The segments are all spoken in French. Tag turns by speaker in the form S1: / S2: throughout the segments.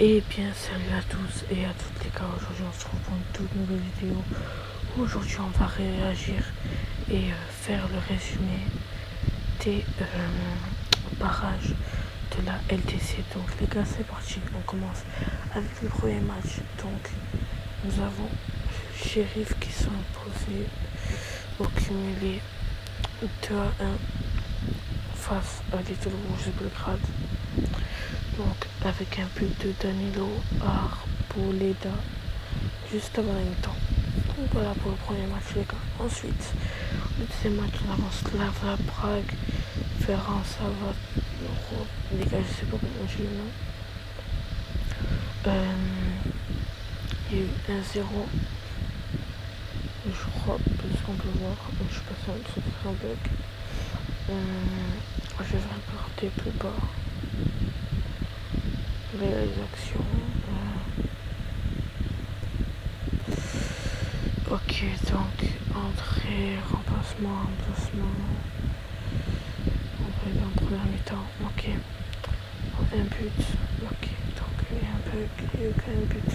S1: Et bien salut à tous et à toutes les gars, aujourd'hui on se retrouve pour une toute nouvelle vidéo. Aujourd'hui on va réagir et faire le résumé des barrages de la LDC. Donc les gars c'est parti, on commence avec le premier match. Donc nous avons Sheriff qui sont imposés au cumulé 2-1 face à Little Rouge de Belgrade. Donc avec un but de Danilo Arboleda juste avant la mi-temps. Donc voilà pour le premier match les gars. Ensuite, le deuxième match on avance Slavia Prague, Ferran Savaro. Les gars je sais pas comment je le nom. Il y a eu 1-0. Je crois parce qu'on peut voir. Je sais pas si c'est un bug. Je vais regarder plus bas. Réalisation. Ok, donc entrée, remplacement. On va en première mi-temps. Ok. Un but. Ok, donc il y a un bug, il y a eu qu'un but.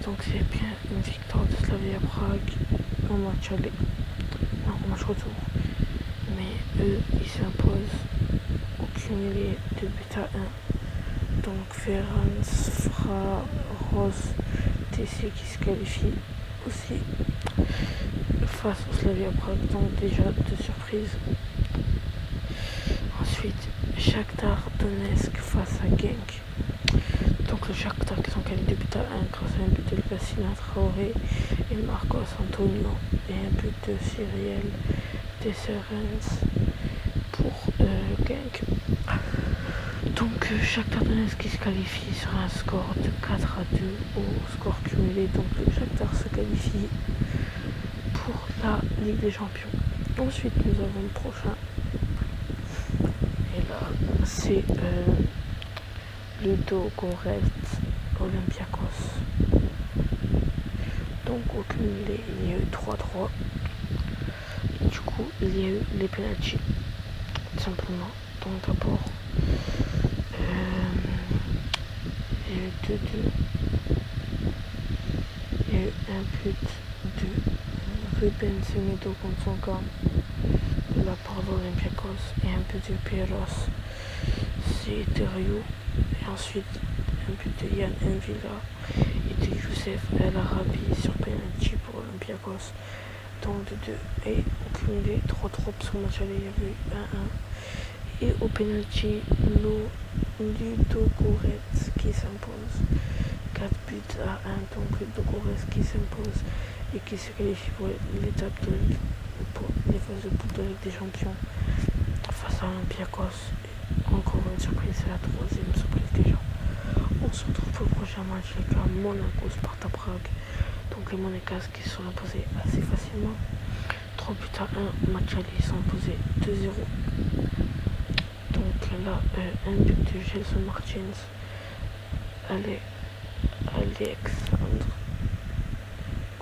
S1: Donc c'est bien une victoire de Slavia Prague en match aller. Non, en match retour. Mais eux, ils s'imposent au cumulé de but à 1. Donc Ferencváros TC qui se qualifie aussi face au Slavia Prague, donc déjà de surprise. Ensuite, Shakhtar Donetsk face à Genk. Donc le Shakhtar qui sont qualifiés de but à 1 grâce à un but de Gassina Traoré et Marcos Antonio et un but de Cyriel Tesserens pour Genk. Donc Shakhtar Donetsk qui se qualifie sur un score de 4-2 au score cumulé. Donc le Shakhtar se qualifie pour la Ligue des Champions. Ensuite nous avons le prochain. Et là c'est Ludogorets Olympiakos. Donc au cumulé il y a eu 3-3. Du coup il y a eu les pénaltys tout simplement. Donc d'abord il y a eu 2-2. Il y a eu un but de Ruben Semedo contre son camp de la part d'Olympiakos et un but de Pieros Seteriou et ensuite un but de Yann Envila et de Youssef El Arabi sur penalty pour Olympiakos. Donc de 2 et au cumulé 3-3 parce qu'au match aller il y avait eu 1-1 et au penalty Ludogorets qui s'impose 4 buts à 1. Donc Ludogorets qui s'impose et qui se qualifie pour l'étape pour les phases de poule de Ligue des Champions face à Olympiakos. Encore une surprise, c'est la troisième surprise déjà. On se retrouve pour le prochain match les gars, Monaco Sparta Prague. Donc les Monégasques qui se sont imposés assez facilement 3 buts à 1. Match aller ils sont imposés 2-0. Donc là un but de Gelson Martins, Alexandre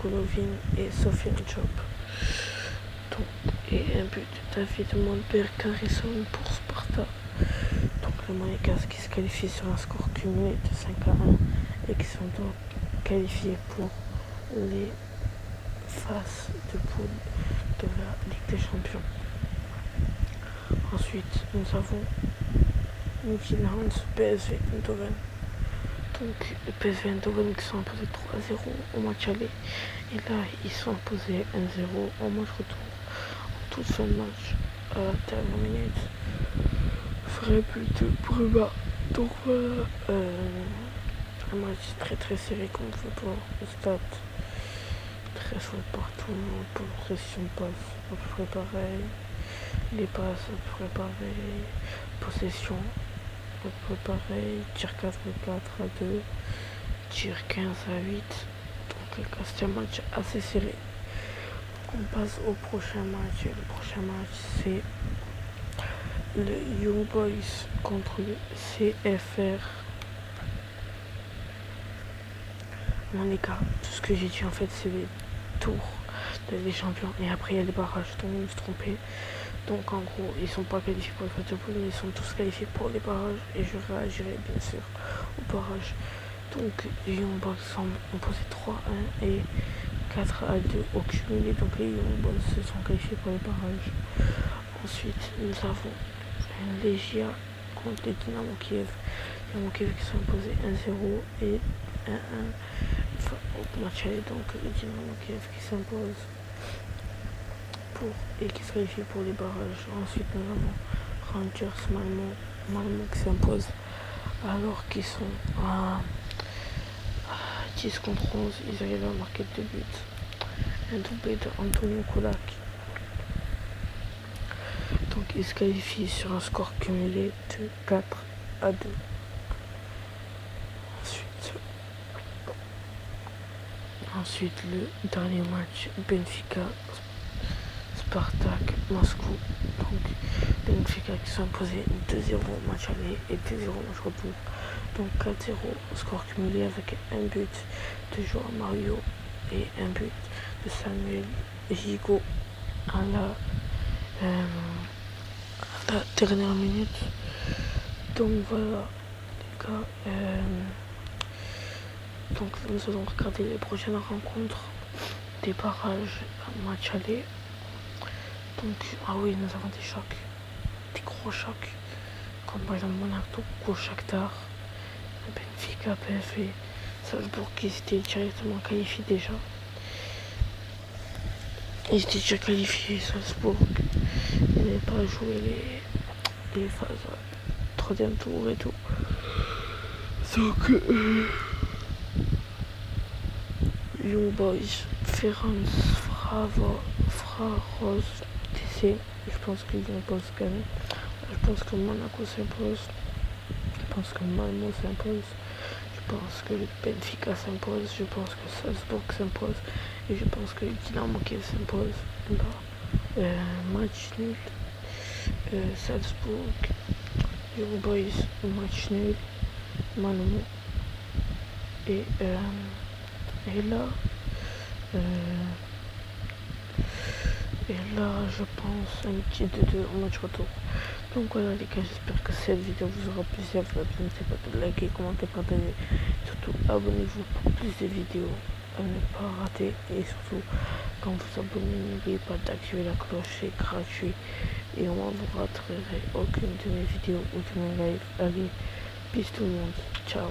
S1: Golovin et Sofiane Diop. Et un but de David Montberg Harrison pour Sparta. Donc les Monégasques qui se qualifient sur un score cumulé de 5-1 et qui sont donc qualifiés pour les phases de poule de la Ligue des Champions. Ensuite nous avons Midtjylland PSV Eindhoven. Donc le PSV Eindhoven qui sont imposés 3-0 au match aller et là ils sont imposés 1-0 au match retour. En toute fin de match à la dernière minute ferait but de Bruma. Donc voilà un match très serré comme on peut voir au stade, très chaud partout, possession de passe à peu près pareil, les passes à peu près pareil, possession à peu près pareil, tir 4-4 à 2, tir 15-8. Donc c'est un match assez serré. On passe au prochain match. Le prochain match c'est le Young Boys contre le CFR. Non les gars, tout ce que j'ai dit en fait c'est les tours de Ligue des Champions et après il y a les barrages, donc je me suis trompé. Donc en gros ils sont pas qualifiés pour les phases de poule mais ils sont tous qualifiés pour les barrages et je réagirai bien sûr aux barrages. Donc Young Boys sont imposés 3-1 et 4-2 au cumulé. Donc les Young Boys se sont qualifiés pour les barrages. Ensuite, nous avons Legia contre le Dynamo Kiev. Dynamo Kiev qui sont imposés 1-0 et 1-1 au match aller. Donc le Dynamo Kiev qui s'impose et qui se qualifie pour les barrages. Ensuite, nous avons Rangers Malmo qui s'impose alors qu'ils sont à 10 contre 11. Ils arrivent à marquer 2 buts. Un doublé de Antonio Kulak. Donc ils se qualifient sur un score cumulé de 4-2. Ensuite le dernier match, Benfica Spartak Moscou. Donc Benfica qui sont imposés 2-0 match aller et 2-0 match retour. Donc 4-0 score cumulé avec un but de Joao Mario et un but de Samuel Gigot à la dernière minute. Donc voilà les gars. Donc nous allons regarder les prochaines rencontres des barrages à match aller. Donc ah oui, nous avons des chocs, des gros chocs, comme par exemple Monaco, Shakhtar, Benfica, PSV, Salzbourg qui étaient directement qualifiés déjà. Ils étaient déjà qualifiés, Salzbourg. Ils n'avaient pas joué les phases troisième tour et tout. Donc Young Boys, Ferenc Fraros, TC. Je pense que Young Boys gagne. Je pense que Monaco s'impose. Je pense que Malmo s'impose. Je pense que le Benfica s'impose. Je pense que Salzbourg s'impose. Et je pense que Dynamo Kiev s'impose. Match nul. Salzbourg, Young Boys, match nul. Malmo. Et là, je pense un petit 2-2 en match retour. Donc voilà les gars, j'espère que cette vidéo vous aura plu. Si vous a plu, n'hésitez pas de liker, commenter, partager. Surtout abonnez-vous pour plus de vidéos à ne pas rater. Et surtout, quand vous abonnez, n'oubliez pas d'activer la cloche, c'est gratuit. Et on ne vous raterait aucune de mes vidéos ou de mes lives. Allez, peace tout le monde, ciao.